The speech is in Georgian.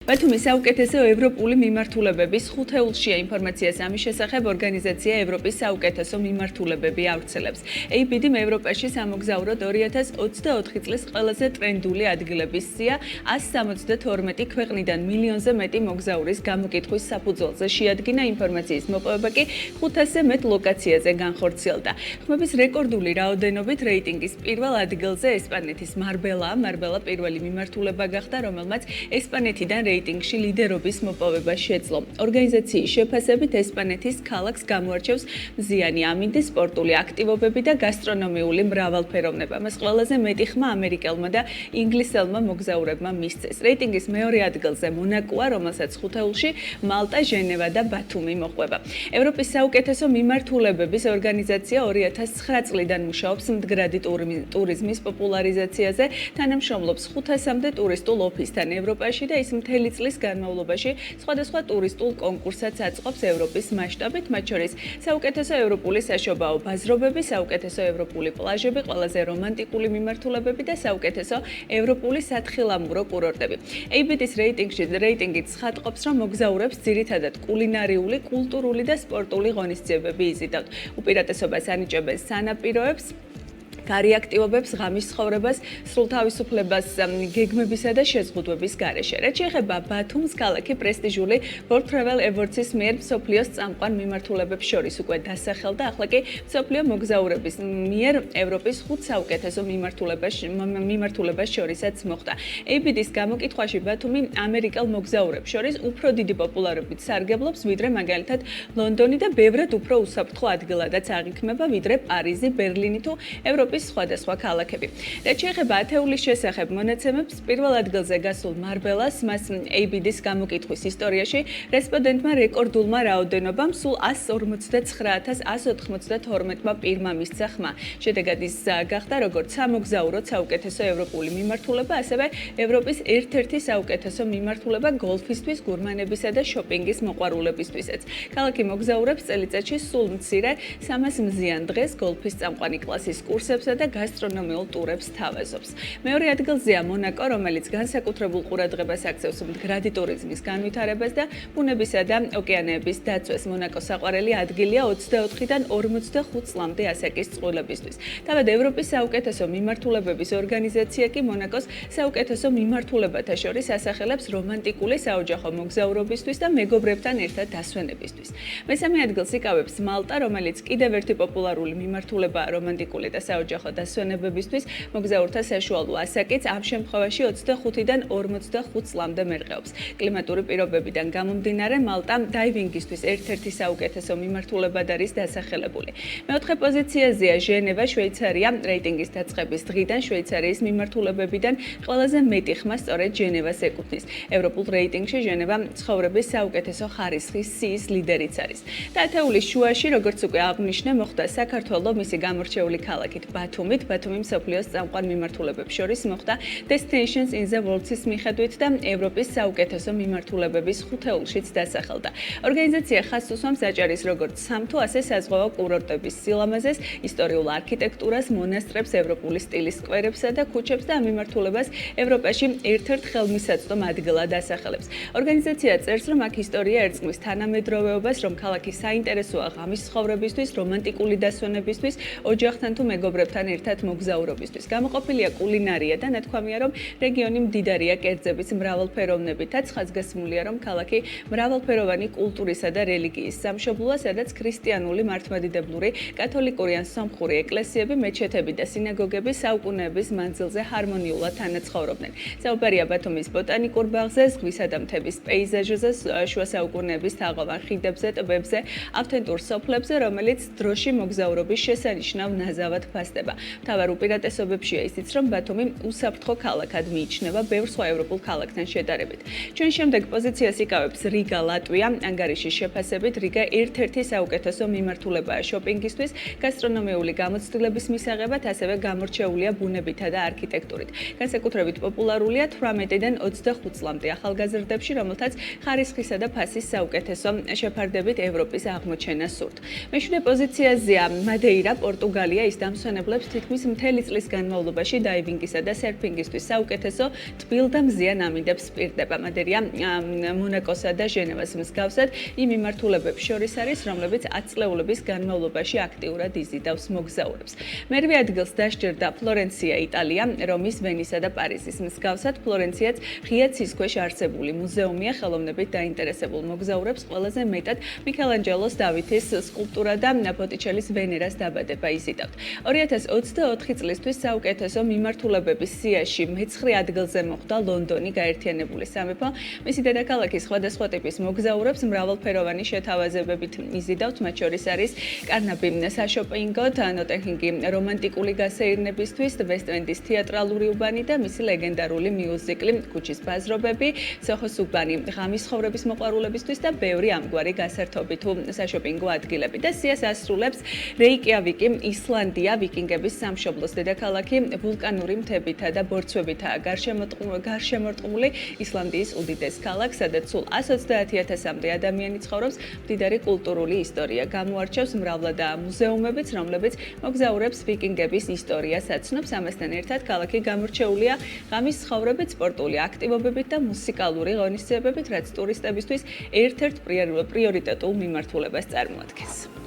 ბათუმის საუკეთესო ევროპული მიმართულებების ხუთეულშია ინფორმაციას ამის შესახებ ორგანიზაცია ევროპის საუკეთესო მიმართულებები ავრცელებს. ABD-მ ევროპაში სამოგზაურო 2024 წლის ყველაზე ტრენდული ადგილების სია 172 ქვეყნიდან მილიონზე მეტი მოგზაურის გამოკითხვის საფუძველზე შეადგინა ინფორმაციის მოპოვება კი 500-ზე მეტ ლოკაციაზე განხორციელდა. ხმების რეკორდული რაოდენობით რეიტინგის პირველ ადგილზე ესპანეთის მარბელა პირველი მიმართულება გახდა, რომელმაც ესპანეთიდან რეიტინგში ლიდერობის მოპოვება შეძლო. ორგანიზაციის შეფასებით ესპანეთის ქალაქს გამოარჩევს მზიანი ამინდი, სპორტული აქტივობები და გასტრონომიული მრავალფეროვნება. მას ყველაზე მეტი ხმა ამერიკელმა და ინგლისელმა მოგზაურებმა მისცეს. რეიტინგის მეორე ადგილზე მონაკოა, რომელსაც ხუთეულში მალტა, ჟენევა და ბათუმი მოყვება. ევროპის საუკეთესო მიმართულებების ორგანიზაცია 2009 წლიდან მუშაობს მდგრადი ტურიზმის პოპულარიზაციაზე, თანამშრომლობს 500-მდე ტურისტულ ოფისთან ევროპაში და ის მთელი წლის განმავლობაში სხვადასხვა ტურისტულ კონკურსსაც აწყობს ევროპის მასშტაბით, მათ შორის საუკეთესო ევროპული საშობაო ბაზრობები, საუკეთესო ევროპული პლაჟები, ყველაზე რომანტიკული მიმართულებები და საუკეთესო ევროპული სათხილამურო კურორტები. ABD-ის რეიტინგით ცხადყოფს, რომ მოგზაურებს ძირითადად კულინარიული, კულტურული და სპორტული ღონისძიებები იზიდავთ. უპირატესობას ანიჭებენ სანაპიროებს, გარი აქტივობებს, ღამის ცხოვრებას, სრულთავისუფლებას გეგმებისა და შეზღუდვების გარეშე. რაც შეეხება ბათუმს, ქალაქი პრესტიჟული World Travel Awards-ის მიერ მსოფლიოს წამყვან მიმართულებებს შორის უკვე დასახელდა, ახლა კი მსოფლიო მოგზაურების მიერ ევროპის 5 საუკეთესო მიმართულებას შორისაც მოხდა. ABD-ის გამოკითხვაში ბათუმი ამერიკელ მოგზაურებს შორის უფრო დიდი პოპულარობით სარგებლობს, ვიდრე მაგალითად ლონდონი და ბევრად უფრო უსაფრთხო ადგილადაც აღიქმება, ვიდრე პარიზი, ბერლინი თუ ევროპის სხვადასხვა ქალაქები. რაც შეეხება ათეულის შესახებ მონაცემებს, პირველ ადგილზე გასულ მარბელას, მას ABD-ის გამოკითხვის ისტორიაში რესპონდენტმა რეკორდულმა რაოდენობამ სულ 149,192 პირმა მისცა ხმა. შედეგად ის გახდა როგორც სამოგზაურო საუკეთესო ევროპული მიმართულება, ასევე ევროპის ერთ-ერთი საუკეთესო მიმართულება გოლფისთვის, გურმანებისა და შოპინგის მოყვარულებისთვისაც. ქალაქი მოგზაურებს წელიწადში სულ მცირე 300 მზიან დღეს გოლფის წამყვანი კლასის კურსებს და გასტრონომიულ ტურებს თავაზობს. მეორე ადგილზეა მონაკო, რომელიც განსაკუთრებულ ყურადღებას აქცევს მდგრადი ტურიზმის განვითარებას და ბუნებისა და ოკეანეების დაცვას. მონაკოს საყვარელი ადგილია 24-დან 45 წლამდე ასაკის წყვილებისთვის. თავად ევროპის საუკეთესო მიმართულებების ორგანიზაცია კი მონაკოს საუკეთესო მიმართულებათა შორის ასახელებს რომანტიკული საოჯახო მოგზაურობისთვის და მეგობრებთან ერთად დასვენებისთვის. მესამე ადგილს იკავებს მალტა, რომელიც კიდევ ერთი პოპულარული მიმართულებაა რომანტიკული და საოჯახო დასვენებებისთვის. მოგზაურთა საშუალო ასაკიც ამ შემთხვევაში 25-დან 45 წლამდე მერყეობს. კლიმატური პირობებიდან გამომდინარე, მალტა დაივინგისთვის ერთ-ერთი საუკეთესო მიმართულებად არის დასახელებული. მეოთხე პოზიციაზეა ჟენევა, შვეიცარია. რეიტინგის დაწყების დღიდან შვეიცარიის მიმართულებებიდან ყველაზე მეტი ხმა სწორედ ჟენევას ეკუთვნის. ევროპულ რეიტინგში ჟენევა ცხოვრების საუკეთესო ხარისხის სიის ლიდერიც არის. და ათეულის შუაში, როგორც უკვე აღნიშნე, მოხდა საქართველოს მისი გამორჩეული ქალაქით ბათუმით. ბათუმი მსოფლიოს წამყვან მიმართულებებს შორის მოხდა Destinations in the World-ის მიხედვით და ევროპის საუკეთესო მიმართულებების ხუთეულშიც დასახელდა. ორგანიზაცია ხაზს უსვამს აჭარის როგორც სამთო, ასე საზღვაო კურორტების სილამაზეს, ისტორიულ არქიტექტურას, მონასტრებს, ევროპული სტილის სკვერებსა და ქუჩებს და ამ მიმართულებას ევროპაში ერთ-ერთ ხელმისაწვდომ ადგილად ასახელებს. ორგანიზაცია წერს, რომ აქ ისტორია ერწყმის თანამედროვეობას, რომ ქალაქი საინტერესოა ღამის ცხოვრებისთვის, რომანტიკული დასვენებისთვის, ოჯახთან თუ მეგობრებთან ერთად მოგზაურობისთვის. გამოყოფილია კულინარია და ნათქვამია, რომ რეგიონი მდიდარია კერძების მრავალფეროვნებითაც, ხაზგასმულია, რომ ქალაქი მრავალფეროვანი კულტურისა და რელიგიის სამშობლოა, სადაც ქრისტიანული, მართლმადიდებლური, კათოლიკური ან სომხური ეკლესიები, მეჩეთები და სინაგოგები საუკუნეების მანძილზე ჰარმონიულად თანაცხოვრობდნენ. საუბარია ბათუმის ბოტანიკურ ბაღზე, ზღვისა და მთების პეიზაჟზე, შუა საუკუნეების თაღოვან ხიდებზე, ტბებზე, ავთენტურ სოფლებზე, რომელიც დროში მოგზაურობის შესანიშნავ ნაზავად ფასდება. მთავარ უპირატესობებშია ისიც, რომ ბათუმი უსაფრთხო ქალაქად მიიჩნევა ბევრ სხვა ევროპულ ქალაქთან შედარებით. ჩვენ შემდეგ პოზიციას იკავებს რიგა, ლატვია. ანგარიშის შეფასებით რიგა ერთ-ერთი საუკეთესო მიმართულებაა შოპინგისთვის, გასტრონომიული გამოცდილების მისაღებად, ასევე გამორჩეულია ბუნებითა და არქიტექტურით. განსაკუთრებით პოპულარულია 18-დან 25 წლამდე ახალგაზრდებში, რომელთაც ხარისხისა და ფასის საუკეთესო შეფარდებით ევროპის აღმოჩენა სურთ. მეშვიდე პოზიციაზეა მადეირა, პორტუგალია. ის დამსვენებლად მასშტაბლებს თითქმის მთელი წლის განმავლობაში დაივინგისა და სერფინგისთვის საუკეთესო თბილ და მზიან ამინდებს პირდება. მადერია მონაკოსა და ჟენევას მსგავსად იმ მიმართულებებს შორის არის, რომლებიც 10 წლეულების განმავლობაში აქტიურად იზიდავს მოგზაურებს. მერვე ადგილს დასჭირდა ფლორენცია, იტალია, რომის, ვენისა და პარიზის მსგავსად ფლორენციაც ღია ცის ქვეშ არსებული მუზეუმია, ხელოვნებით დაინტერესებულ მოგზაურებს ყველაზე მეტად მიქელანჯელოს დავითის სკულპტურა და ბოტიჩელის ვენერას დაბადება იზიდავთ. 2024 წლისთვის საუკეთესო მიმართულებების სიაში მე-9 ადგილზე მოხვდა ლონდონი, გაერთიანებული სამეფო. მისი დედაქალაქის სხვადასხვა ტიპის მოგზაურებს მრავალფეროვანი შეთავაზებებით იზიდავთ, მათ შორის არის კარნაბი საშოპინგოდ, ნოტინგემი რომანტიკული გასეირნებისთვის, ვესტ-ენდის თეატრალური უბანი და მისი ლეგენდარული მიუზიკლი ქუჩის ბაზრობები, სოხოს უბანი ღამის ცხოვრების მოყვარულებისთვის და ბევრი ამგვარი გასართობი თუ საშოპინგო ადგილები. და სიას ასრულებს რეიკიავიკი, ისლანდია, ვიკინგების სამშობლოს დედაქალაქი, ვულკანური მთებითა და ბორცვებითაა გარშემორტყმული ისლანდიის უდიდეს ქალაქ, სადაც სულ 130,000-მდე ადამიანი ცხოვრობს. მდიდარი კულტურული ისტორია გამოარჩევს, მრავლადაა მუზეუმებიც, რომლებიც მოგზაურებს ვიკინგების ისტორიას აცნობს. ამასთან ერთად ქალაქი გამორჩეულია ღამის ცხოვრებით, სპორტული აქტივობებით და მუსიკალური ღონისძიებებით, რაც ტურისტებისთვის ერთ-ერთ პრიორიტეტულ მიმართულებას წარმოადგენს.